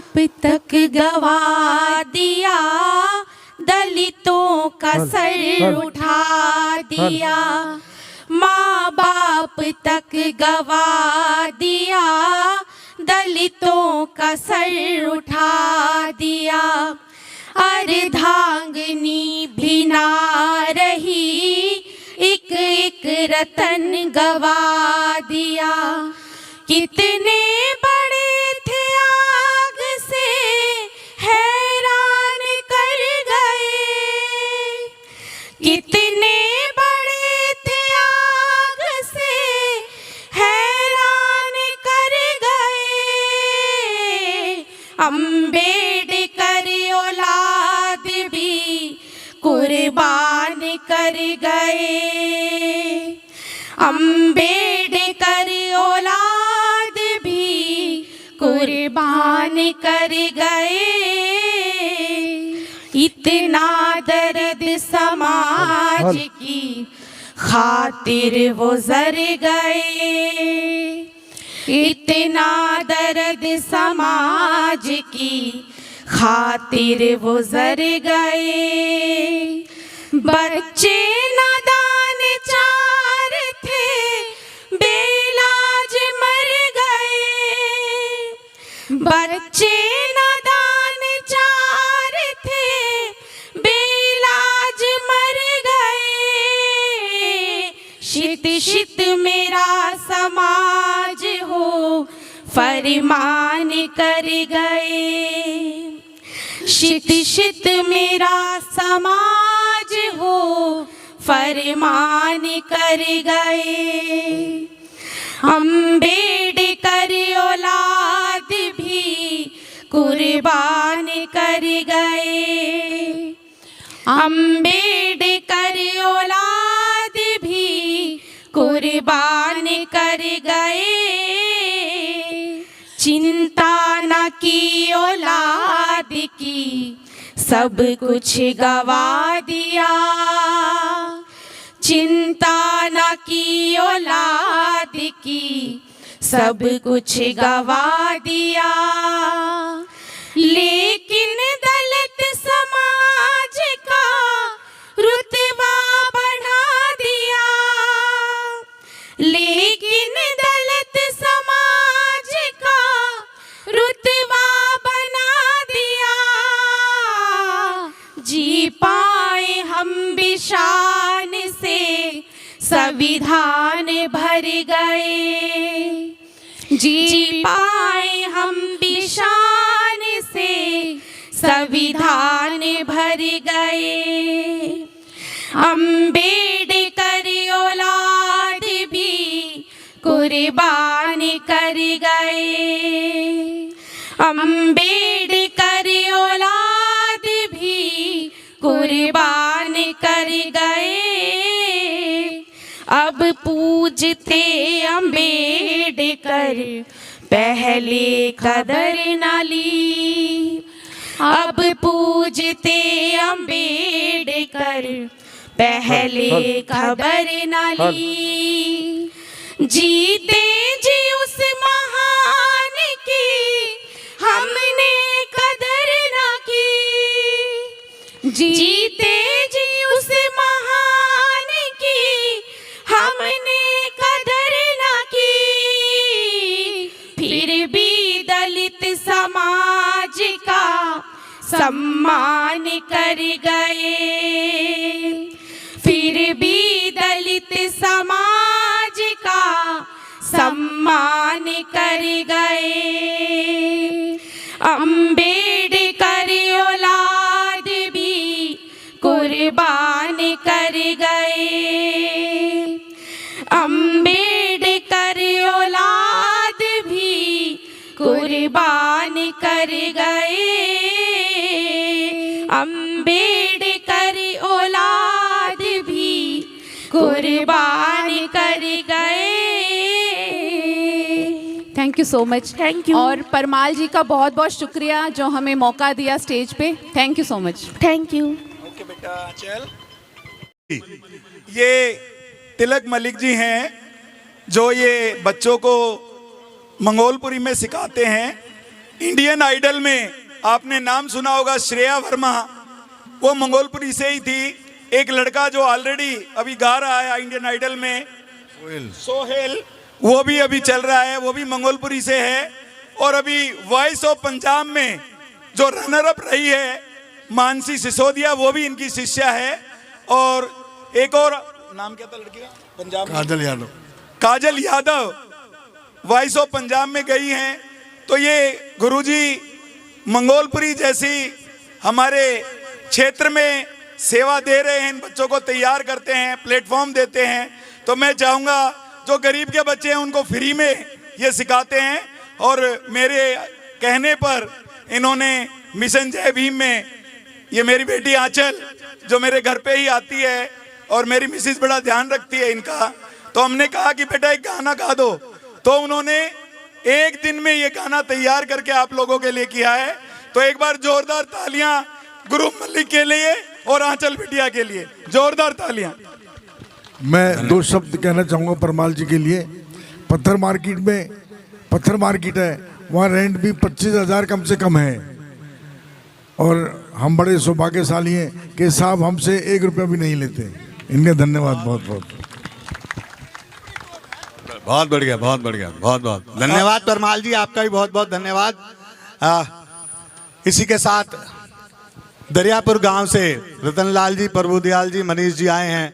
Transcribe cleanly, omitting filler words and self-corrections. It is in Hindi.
बाप तक गवा दिया, दलितों का सर उठा दिया। माँ बाप तक गवा दिया, दलितों का सर उठा दिया। अर्धांगिनी भी ना रही, एक एक रतन गवा दिया। कितने बड़े थे आग से हैरान कर गए, कितने बड़े थे आग से हैरान कर गए। अम्बेडकर औलाद भी कुर्बान कर गए, अम्बेडकर औलाद भी कुर्बान कर गए। इतना दर्द समाज की खातिर वो जर गए, इतना दर्द समाज की खातिर वो जर गए। बच्चे नादान चार थे, बेइलाज मर गए। बच्चे नादान चार थे, बेइलाज मर गए। शित शित मेरा समाज हो फरमान कर गए, शित शित मेरा समाज हो फरमान कर गए। अम्बेडकर औलाद भी कुर्बान कर गए, अम्बेडकर औलाद भी कुर्बान कर गए। चिंता न की औलाद की, सब कुछ गवा दिया। चिंता न की औलाद की, सब कुछ गवा दिया। लेकिन दलित समाज का रुतबा बढ़ा दिया, लेकिन दलित समाज का रुतबा बना दिया। जी पाए हम भी शान से, संविधान भर गए। जी पाए हम भी शान से, संविधान भर गए। अम्बेडकर औलाद भी कुर्बान कर गए, अम्बेडकर औलाद भी कुर्बान कर गए। अब पूजते अम्बेडकर, पहले कदर न ली। अब पूजते अम्बेडकर, पहले खबर न ली। जीते जी उस महान की, हमने कदर न की। जीते जी उस महान की, हमने कदर न की। फिर भी दलित समाज का सम्मान कर गए, फिर भी दलित समाज का सम्मान कर गए। अम्बेडकर औलाद भी कुर्बान कर गए, अम्बेडकर औलाद भी कुर्बान कर गए। अम्बेडकर औलाद भी कुर्बान कर गए। Thank you so much. Thank you. और परमाल जी का बहुत बहुत शुक्रिया जो हमें मौका दिया स्टेज पे। Thank you so much. Thank you. Okay बेटा चल। ये तिलक मलिक जी हैं जो ये बच्चों को मंगोलपुरी में सिखाते हैं। इंडियन आइडल में आपने नाम सुना होगा, श्रेया वर्मा, वो मंगोलपुरी से ही थी। एक लड़का जो ऑलरेडी अभी गा रहा है इंडियन आइडल में, सोहेल, वो भी अभी चल रहा है, वो भी मंगोलपुरी से है। और अभी वॉइस ऑफ पंजाब में जो रनर अप रही है मानसी सिसोदिया, वो भी इनकी शिष्या है। और एक और नाम क्या था लड़की का पंजाब में? काजल यादव। काजल यादव वॉइस ऑफ पंजाब में गई हैं। तो ये गुरुजी मंगोलपुरी जैसी हमारे क्षेत्र में सेवा दे रहे हैं, इन बच्चों को तैयार करते हैं, प्लेटफॉर्म देते हैं। तो मैं चाहूँगा जो गरीब के बच्चे हैं उनको फ्री में ये सिखाते हैं। और मेरे कहने पर इन्होंने मिशन जय भीम में, ये मेरी बेटी आंचल जो मेरे घर पे ही आती है और मेरी मिसिस बड़ा ध्यान रखती है इनका, तो हमने कहा कि बेटा एक गाना गा दो। तो उन्होंने एक दिन में ये गाना तैयार करके आप लोगों के लिए किया है। तो एक बार जोरदार तालियां गुरु मलिक के लिए और आंचल बिटिया के लिए, जोरदार तालियां। मैं दो शब्द कहना चाहूँगा परमाल जी के लिए। पत्थर मार्केट है, वहाँ रेंट भी 25,000 कम से कम है। और हम बड़े सौभाग्यशाली हैं कि साहब हमसे 1 रुपया भी नहीं लेते। इनका धन्यवाद बहुत बहुत। बहुत बढ़िया, बहुत बढ़िया, बहुत बहुत धन्यवाद परमाल जी, आपका भी बहुत बहुत धन्यवाद। इसी के साथ दरियापुर गांव से रतनलाल जी, प्रभुदयाल जी, मनीष जी आए हैं।